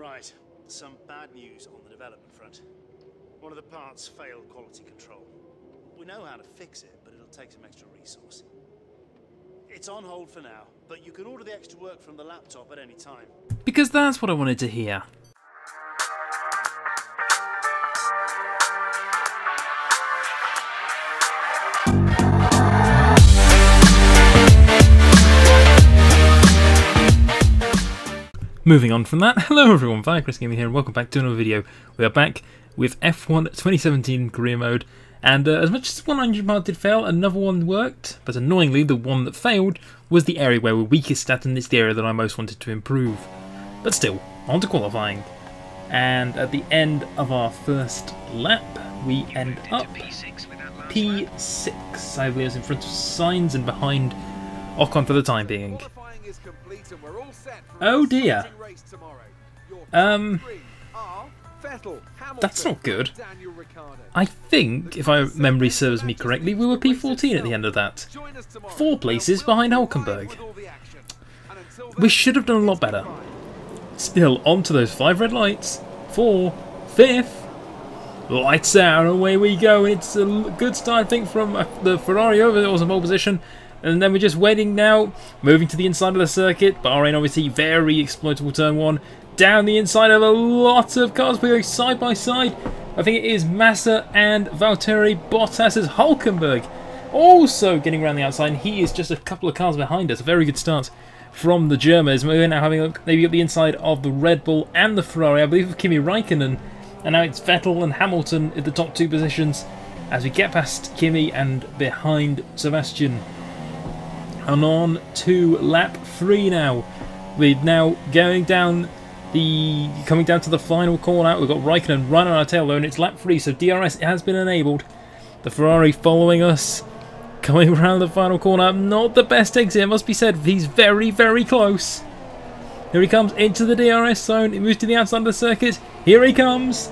Right, some bad news on the development front. One of the parts failed quality control. We know how to fix it, but it'll take some extra resource. It's on hold for now, but you can order the extra work from the laptop at any time. Because that's what I wanted to hear. Moving on from that, hello everyone, FireCrests Gaming here and welcome back to another video. We are back with F1 2017 career mode, and as much as 100 part did fail, another one worked, but annoyingly the one that failed was the area where we're weakest at, and it's the area that I most wanted to improve. But still, on to qualifying. And at the end of our first lap, we end up P6, I believe, is in front of Sainz and behind Ocon for the time being. Oh dear. That's not good. I think, if my memory serves me correctly, we were P14 at the end of that. 4 places behind Hulkenberg. We should have done a lot better. Still, on to those 5 red lights. 4, 5th. Lights out, away we go. It's a good start, I think, from the Ferrari over there was in pole position. And then we're just waiting now, moving to the inside of the circuit. Bahrain obviously very exploitable turn 1. Down the inside of a lot of cars, we're going side by side. I think it is Massa and Valtteri Bottas as Hulkenberg also getting around the outside. And he is just a couple of cars behind us. A very good start from the Germans. We're now having a look maybe at the inside of the Red Bull and the Ferrari. I believe of Kimi Raikkonen. And now it's Vettel and Hamilton in the top 2 positions as we get past Kimi and behind Sebastian. And on to lap 3 now. We're now coming down to the final call out. We've got Raikkonen right on our tail though, and it's lap 3, so DRS has been enabled. The Ferrari following us, coming around the final corner. Not the best exit, it must be said. He's very, very close. Here he comes into the DRS zone. He moves to the outside of the circuit. Here he comes.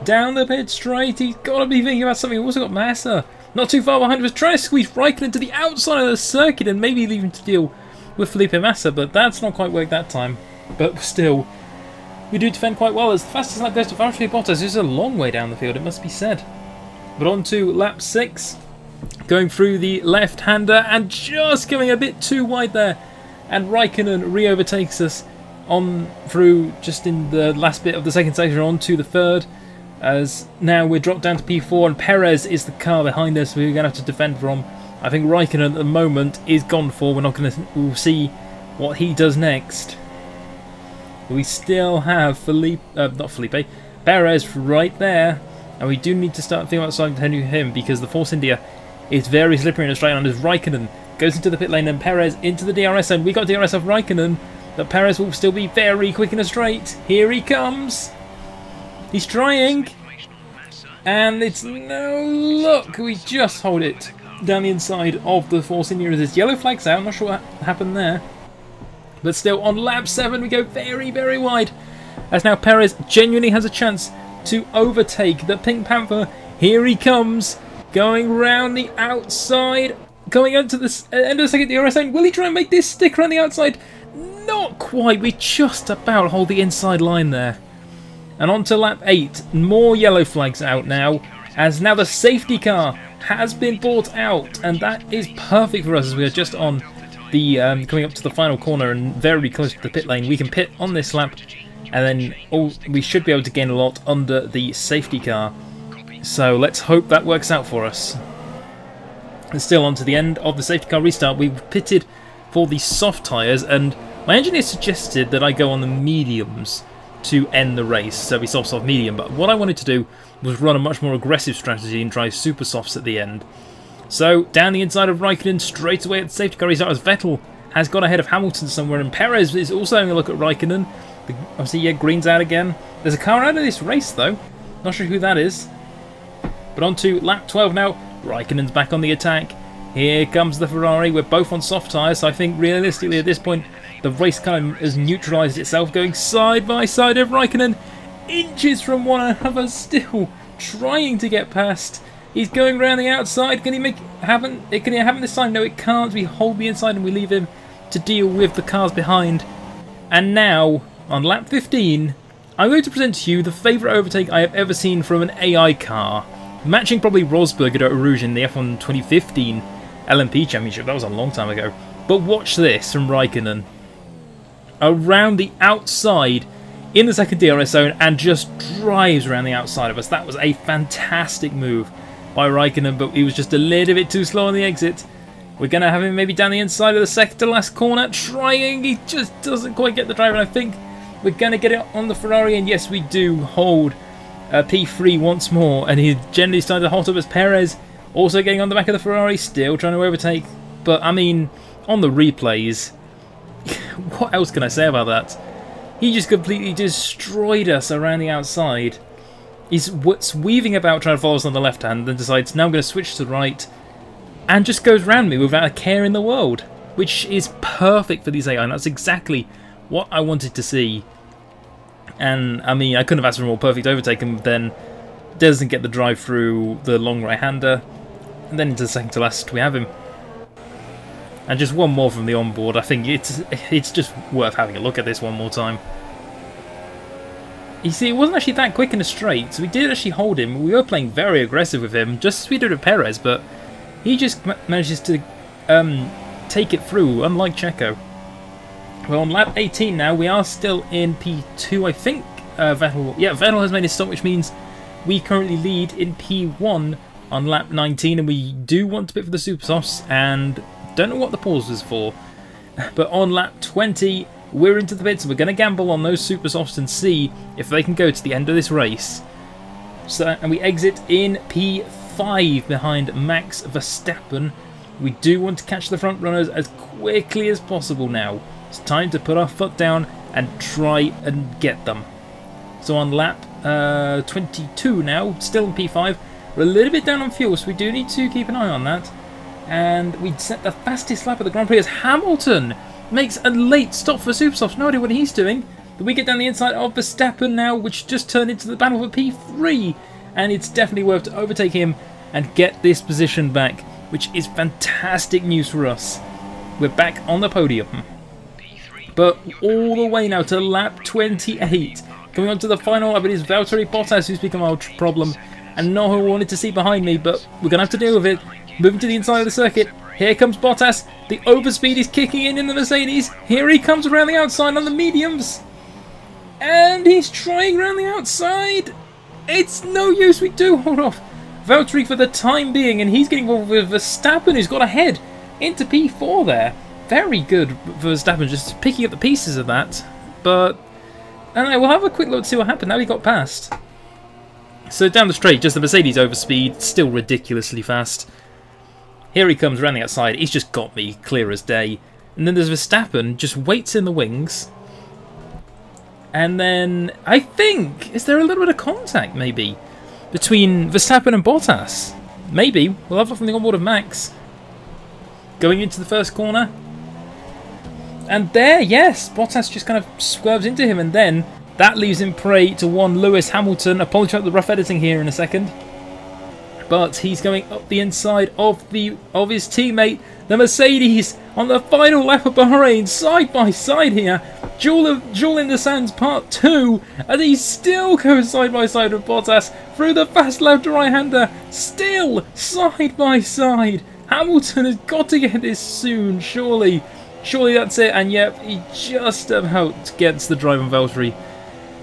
Down the pit straight. He's got to be thinking about something. We've also got Massa not too far behind. Was trying to squeeze Raikkonen to the outside of the circuit and maybe leave him to deal with Felipe Massa, but that's not quite worked that time. But still, we do defend quite well as the fastest lap goes to Valtteri Bottas. This is a long way down the field, it must be said. But on to lap 6, going through the left-hander and just going a bit too wide there. And Raikkonen re-overtakes us on through just in the last bit of the second section on to the third. As now we're dropped down to P4 and Perez is the car behind us we're going to have to defend from. I think Raikkonen at the moment is gone for. We'll see what he does next. We still have Perez right there. And we do need to start thinking about starting to him because the Force India is very slippery in a straight line as Raikkonen goes into the pit lane and Perez into the DRS zone. We got DRS of Raikkonen, but Perez will still be very quick in a straight. Here he comes. He's trying, and it's no luck. We just hold it down the inside of the Force India as his yellow flag's out. I'm not sure what happened there. But still, on lap 7, we go very, very wide. As now Perez genuinely has a chance to overtake the Pink Panther. Here he comes, going round the outside, going into the end of the second DRS zone. Will he try and make this stick around the outside? Not quite. We just about hold the inside line there. And on to lap 8, more yellow flags out now, as now the safety car has been brought out, and that is perfect for us as we are just on the coming up to the final corner and very close to the pit lane. We can pit on this lap, and then we should be able to gain a lot under the safety car. So let's hope that works out for us. And still on to the end of the safety car restart, we've pitted for the soft tyres, and my engineer suggested that I go on the mediums to end the race, so we soft medium, but what I wanted to do was run a much more aggressive strategy and try super softs at the end. So down the inside of Raikkonen straight away at the safety car restart as Vettel has got ahead of Hamilton somewhere, and Perez is also having a look at Raikkonen. Obviously, yeah, green's out again. There's a car out of this race though, not sure who that is. But on to lap 12 now. Raikkonen's back on the attack. Here comes the Ferrari. We're both on soft tyres, so I think realistically at this point the race kind of has neutralised itself, going side by side of Raikkonen, inches from one another, still trying to get past. He's going around the outside. Can he make it happen? Can it happen this time? No, it can't. We hold the inside and we leave him to deal with the cars behind. And now, on lap 15, I'm going to present to you the favourite overtake I have ever seen from an AI car, matching probably Rosberg at Eau Rouge in the F1 2015 LMP Championship. That was a long time ago. But watch this from Raikkonen. Around the outside in the second DRS zone and just drives around the outside of us. That was a fantastic move by Raikkonen, but he was just a little bit too slow on the exit. We're going to have him maybe down the inside of the second to last corner, trying. He just doesn't quite get the drive, and I think we're going to get it on the Ferrari, and yes, we do hold P3 once more, and he generally started to hot up as Perez, also getting on the back of the Ferrari, still trying to overtake. But, I mean, on the replays, what else can I say about that? He just completely destroyed us around the outside. He's weaving about trying to follow us on the left hand, then decides, now I'm going to switch to the right, and just goes round me without a care in the world, which is perfect for these AI, and that's exactly what I wanted to see. And, I mean, I couldn't have asked for a more perfect overtake, and then doesn't get the drive through the long right-hander, and then into the second to last we have him. And just one more from the onboard. I think it's just worth having a look at this one more time. You see, it wasn't actually that quick in a straight, so we did actually hold him. We were playing very aggressive with him, just as we did with Perez, but he just manages to take it through, unlike Checo. Well, on lap 18 now, we are still in P2, I think. Vettel has made his stop, which means we currently lead in P1 on lap 19, and we do want to pit for the super softs, and don't know what the pause was for. But on lap 20, we're into the pits, and we're going to gamble on those super softs and see if they can go to the end of this race. So, and we exit in P5 behind Max Verstappen. We do want to catch the front runners as quickly as possible now. It's time to put our foot down and try and get them. So on lap 22 now, still in P5. We're a little bit down on fuel, so we do need to keep an eye on that. And we set the fastest lap of the Grand Prix as Hamilton makes a late stop for Supersoft. No idea what he's doing. But we get down the inside of Verstappen now, which just turned into the battle for P3. And it's definitely worth to overtake him and get this position back, which is fantastic news for us. We're back on the podium. But all the way now to lap 28. Coming on to the final lap, it is Valtteri Bottas who's become our problem. And not who I wanted to see behind me, but we're going to have to deal with it. Moving to the inside of the circuit. Here comes Bottas. The overspeed is kicking in the Mercedes. Here he comes around the outside on the mediums. And he's trying around the outside. It's no use. We do hold off Valtteri for the time being. And he's getting involved with Verstappen, who's got ahead into P4 there. Very good for Verstappen, just picking up the pieces of that. But, I don't know, we'll have a quick look to see what happened. Now he got past. So down the straight, just the Mercedes overspeed, still ridiculously fast. Here he comes around the outside. He's just got me clear as day. And then there's Verstappen, just waits in the wings. And then, I think, is there a little bit of contact, maybe, between Verstappen and Bottas? Maybe. We'll have it from the onboard of Max. Going into the first corner. And there, yes, Bottas just kind of swerves into him. And then that leaves him prey to one Lewis Hamilton. Apologize for the rough editing here in a second. But he's going up the inside of his teammate, the Mercedes, on the final lap of Bahrain, side by side here. Duel in the Sands Part 2, and he still goes side by side with Bottas through the fast left right-hander, still side by side. Hamilton has got to get this soon, surely. Surely that's it, and yep, he just about gets the drive on Valtteri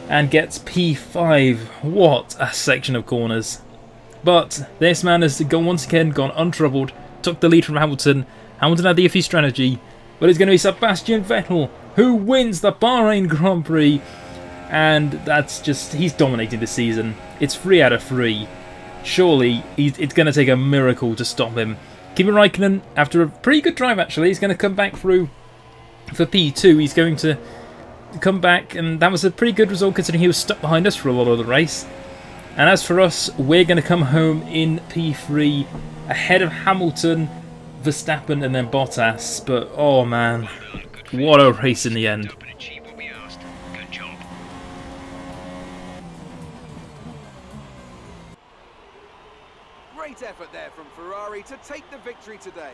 and gets P5. What a section of corners. But this man has once again gone untroubled, took the lead from Hamilton. Hamilton had the iffy strategy, but it's going to be Sebastian Vettel who wins the Bahrain Grand Prix. And that's just, he's dominating this season. It's 3 out of 3. Surely, it's going to take a miracle to stop him. Kimi Raikkonen, after a pretty good drive actually, he's going to come back through for P2. He's going to come back, and that was a pretty good result considering he was stuck behind us for a lot of the race. And as for us, we're going to come home in P3 ahead of Hamilton, Verstappen and then Bottas. But oh man, what a race in the end. Great effort there from Ferrari to take the victory today.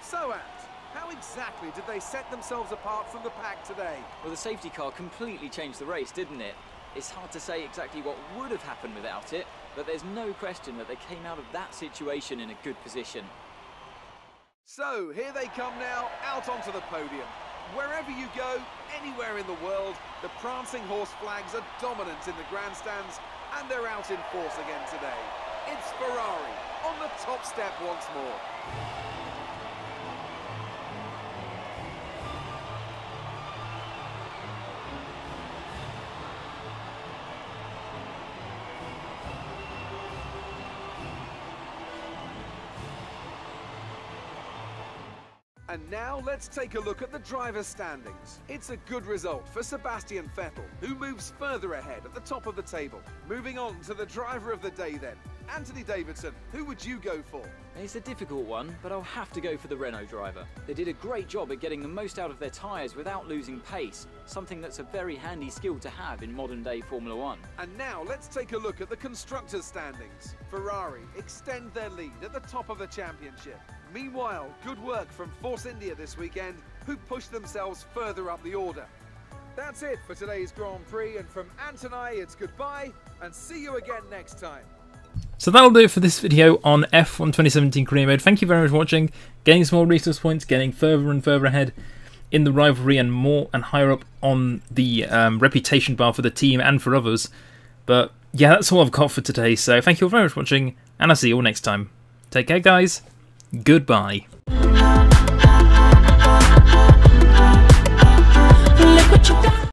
So, Ant, How exactly did they set themselves apart from the pack today? Well, the safety car completely changed the race, didn't it? It's hard to say exactly what would have happened without it, but there's no question that they came out of that situation in a good position. So, here they come now, out onto the podium. Wherever you go, anywhere in the world, the prancing horse flags are dominant in the grandstands, and they're out in force again today. It's Ferrari on the top step once more. And now let's take a look at the driver's standings. It's a good result for Sebastian Vettel, who moves further ahead at the top of the table. Moving on to the driver of the day then. Anthony Davidson, who would you go for? It's a difficult one, but I'll have to go for the Renault driver. They did a great job at getting the most out of their tyres without losing pace, something that's a very handy skill to have in modern-day Formula One. And now let's take a look at the constructors' standings. Ferrari extend their lead at the top of the championship. Meanwhile, good work from Force India this weekend, who pushed themselves further up the order. That's it for today's Grand Prix, and from Ant and I, it's goodbye, and see you again next time. So that'll do it for this video on F1 2017 Career Mode. Thank you very much for watching, getting some more resource points, getting further and further ahead in the rivalry and more and higher up on the reputation bar for the team and for others. But yeah, that's all I've got for today, so thank you all very much for watching, and I'll see you all next time. Take care, guys. Goodbye.